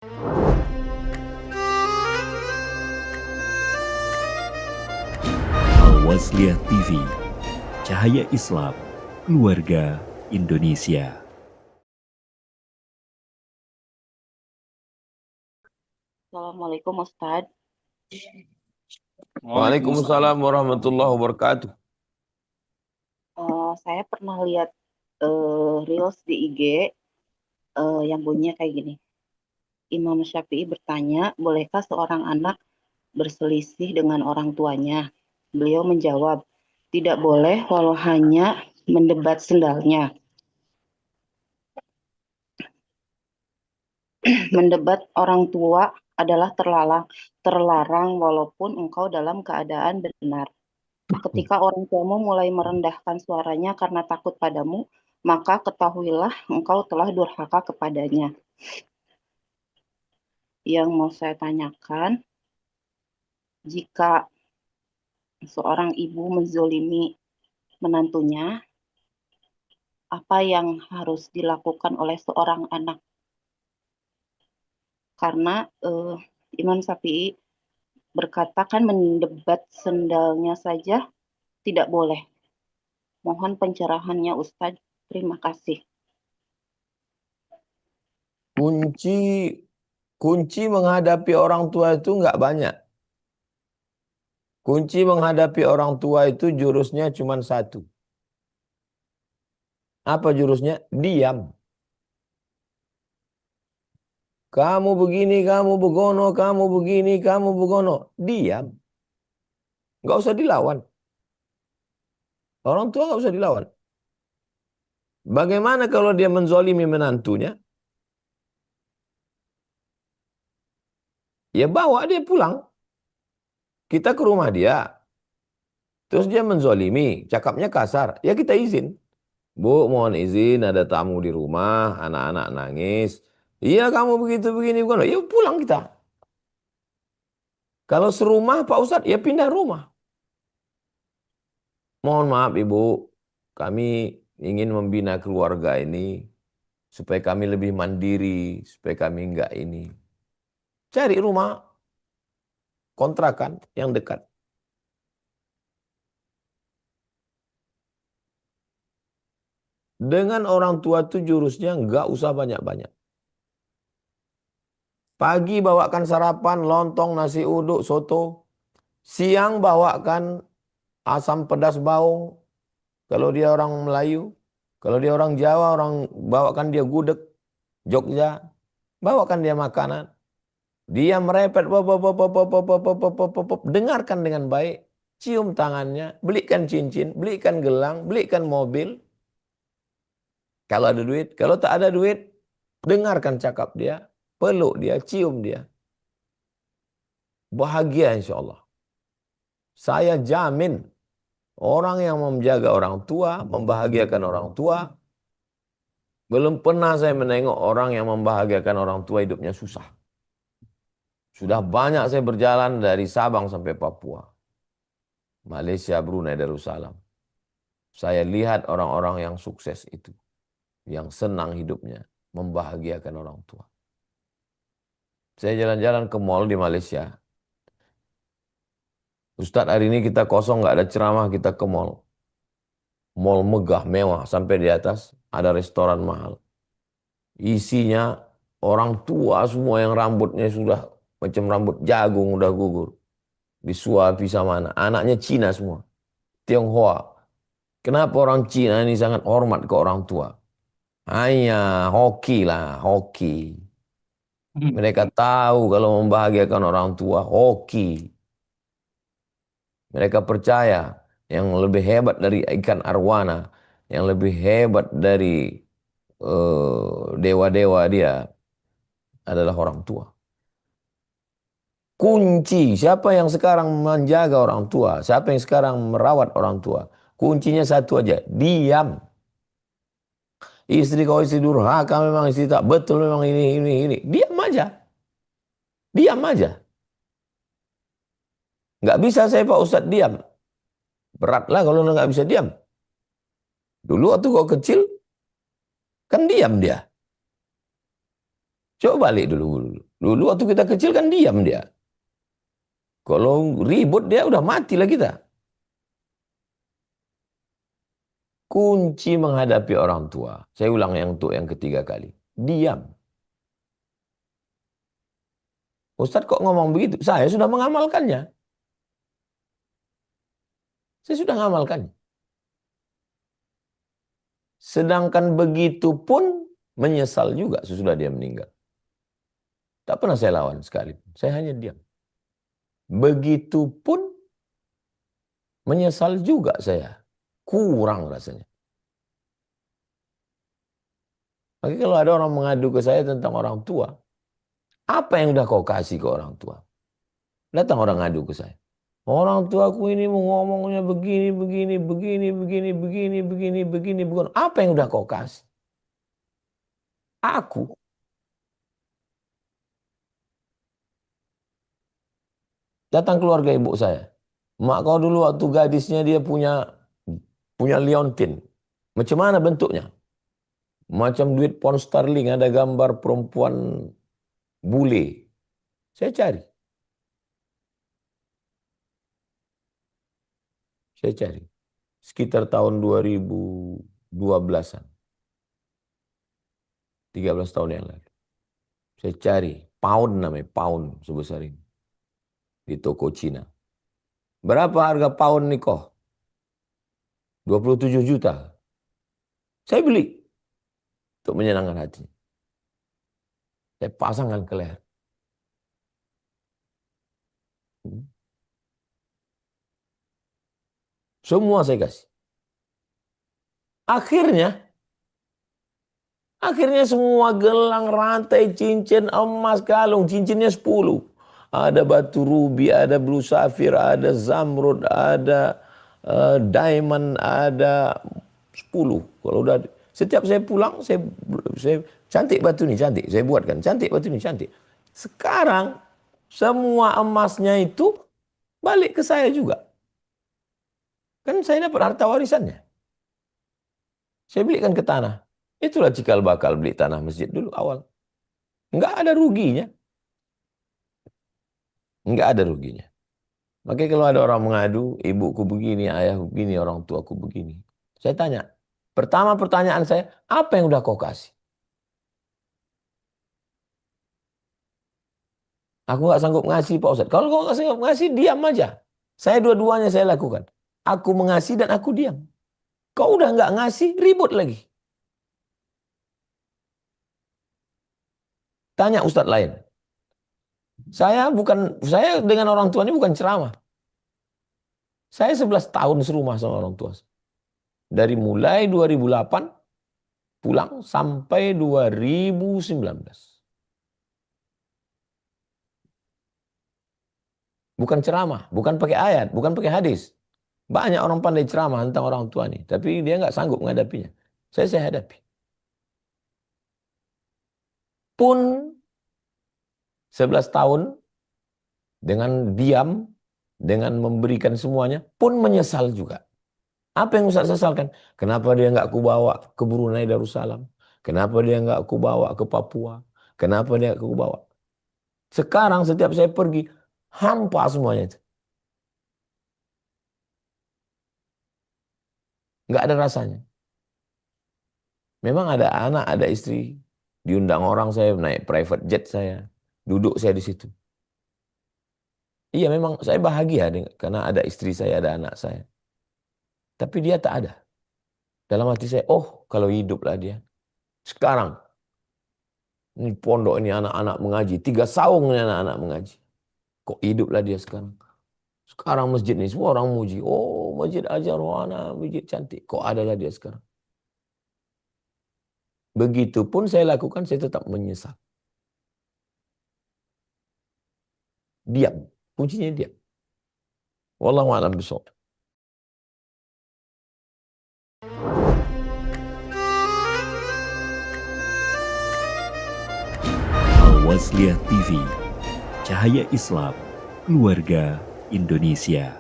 Al-Wasliyah TV, Cahaya Islam, Keluarga Indonesia. Assalamualaikum Ustaz. Waalaikumsalam warahmatullahi wabarakatuh. Saya pernah lihat reels di IG yang bunyinya kayak gini. Imam Syafi'i bertanya, bolehkah seorang anak berselisih dengan orang tuanya? Beliau menjawab, tidak boleh walau hanya mendebat sendalnya. Mendebat orang tua adalah terlarang walaupun engkau dalam keadaan benar. Ketika orang tuamu mulai merendahkan suaranya karena takut padamu, maka ketahuilah engkau telah durhaka kepadanya. Yang mau saya tanyakan, jika seorang ibu menzolimi menantunya, apa yang harus dilakukan oleh seorang anak? Karena Imam Syafi'i berkata kan mendebat sendalnya saja tidak boleh. Mohon pencerahannya Ustadz. Terima kasih. Kunci menghadapi orang tua itu nggak banyak. Kunci menghadapi orang tua itu jurusnya cuma satu. Apa jurusnya? Diam. Kamu begini, kamu begono, kamu begini, kamu begono. Diam. Nggak usah dilawan. Orang tua nggak usah dilawan. Bagaimana kalau dia menzolimi menantunya? Ya bawa dia pulang. Kita ke rumah dia. Terus dia menzolimi, cakapnya kasar. Ya kita izin. Bu, mohon izin ada tamu di rumah, anak-anak nangis. Iya kamu begitu begini bukan? Ya pulang kita. Kalau serumah Pak Ustadz, ya pindah rumah. Mohon maaf Ibu, kami ingin membina keluarga ini supaya kami lebih mandiri, supaya kami enggak ini. Cari rumah kontrakan yang dekat. Dengan orang tua itu jurusnya enggak usah banyak-banyak. Pagi bawakan sarapan, lontong, nasi uduk, soto. Siang bawakan asam pedas baung. Kalau dia orang Melayu. Kalau dia orang Jawa, orang bawakan dia gudeg, Jogja. Bawakan dia makanan. Dia merepet, dengarkan dengan baik. Cium tangannya, belikan cincin, belikan gelang, belikan mobil. Kalau ada duit, kalau tak ada duit, dengarkan cakap dia, peluk dia, cium dia. Bahagia insya Allah. Saya jamin orang yang menjaga orang tua, membahagiakan orang tua, belum pernah saya menengok orang yang membahagiakan orang tua hidupnya susah. Sudah banyak saya berjalan dari Sabang sampai Papua, Malaysia, Brunei, Darussalam. Saya lihat orang-orang yang sukses itu, yang senang hidupnya, membahagiakan orang tua. Saya jalan-jalan ke mall di Malaysia. Ustadz hari ini kita kosong, nggak ada ceramah, kita ke mall. Mall megah, mewah, sampai di atas ada restoran mahal. Isinya orang tua semua yang rambutnya sudah macam rambut jagung, udah gugur. Disuapi sama anak. Anaknya Cina semua. Tionghoa. Kenapa orang Cina ini sangat hormat ke orang tua? Hanya hoki lah, hoki. Mereka tahu kalau membahagiakan orang tua, hoki. Mereka percaya yang lebih hebat dari ikan arwana, yang lebih hebat dari dewa-dewa dia adalah orang tua. Kunci, siapa yang sekarang menjaga orang tua, siapa yang sekarang merawat orang tua, kuncinya satu aja, diam. Istri kau istri durhaka memang istri tak betul memang ini. Diam aja. Diam aja. Nggak bisa saya Pak Ustadz diam. Beratlah kalau nggak bisa diam. Dulu waktu kau kecil, kan diam dia. Coba balik dulu. Dulu waktu kita kecil kan diam dia. Kalau ribut dia udah matilah kita. Kunci menghadapi orang tua. Saya ulang yang untuk yang ketiga kali. Diam. Ustadz kok ngomong begitu? Saya sudah mengamalkannya. Saya sudah mengamalkannya. Sedangkan begitu pun menyesal juga sesudah dia meninggal. Tak pernah saya lawan sekalipun. Saya hanya diam. Begitupun menyesal juga saya. Kurang rasanya. Maka kalau ada orang mengadu ke saya tentang orang tua, apa yang udah kau kasih ke orang tua? Datang orang ngadu ke saya. Orang tuaku ini mau ngomongnya begini, begini, begini, begini, begini, begini, begini, begini. Apa yang udah kau kasih? Aku. Datang keluarga ibu saya. Mak kau dulu waktu gadisnya dia punya liontin. Macam mana bentuknya? Macam duit pound sterling, ada gambar perempuan bule. Saya cari. Saya cari. Sekitar tahun 2012-an. 13 tahun yang lalu. Saya cari. Pound namanya. Pound sebesar ini. Di toko Cina. Berapa harga pound nih kok? 27 juta. Saya beli. Untuk menyenangkan hati. Saya pasangkan ke leher. Semua saya kasih. Akhirnya semua gelang, rantai, cincin, emas, kalung, cincinnya 10. Ada batu rubi, ada blue sapphire, ada zamrud, ada diamond, ada 10. Kalau udah setiap saya pulang, saya cantik batu ini, cantik. Saya buatkan, cantik batu ini, cantik. Sekarang semua emasnya itu balik ke saya juga. Kan saya dapat harta warisannya. Saya belikan ke tanah. Itulah cikal bakal beli tanah masjid dulu awal. Enggak ada ruginya. Enggak ada ruginya. Makanya kalau ada orang mengadu, ibuku begini, ayahku begini, orang tuaku begini. Saya tanya. Pertama pertanyaan saya, apa yang udah kau kasih? Aku nggak sanggup ngasih Pak Ustadz. Kalau kau nggak sanggup ngasih, diam aja. Saya dua-duanya saya lakukan. Aku mengasih dan aku diam. Kau udah nggak ngasih, ribut lagi. Tanya Ustadz lain. Saya dengan orang tua ini bukan ceramah. Saya 11 tahun serumah sama orang tua. Dari mulai 2008 pulang sampai 2019. Bukan ceramah, bukan pakai ayat, bukan pakai hadis. Banyak orang pandai ceramah tentang orang tua ini, tapi dia nggak sanggup menghadapinya. Saya hadapi. Pun 11 tahun dengan diam, dengan memberikan semuanya, pun menyesal juga. Apa yang Ustaz sesalkan? Kenapa dia nggak kubawa ke Brunei Darussalam? Kenapa dia nggak kubawa ke Papua? Kenapa dia nggak kubawa? Sekarang setiap saya pergi, hampa semuanya itu. Nggak ada rasanya. Memang ada anak, ada istri. Diundang orang saya naik private jet saya. Duduk saya di situ. Iya memang saya bahagia karena ada istri saya, ada anak saya. Tapi dia tak ada. Dalam hati saya, oh kalau hiduplah dia. Sekarang, ini pondok ini anak-anak mengaji. 3 saung ini anak-anak mengaji. Kok hiduplah dia sekarang? Sekarang masjid ini semua orang muji. Oh masjid Ajar Wana, masjid cantik. Kok adalah dia sekarang? Begitupun saya lakukan, saya tetap menyesal. Diam. Kuncinya diam. Wallahu a'lam bishawab. Al-Wasliyah TV, Cahaya Islam, Keluarga Indonesia.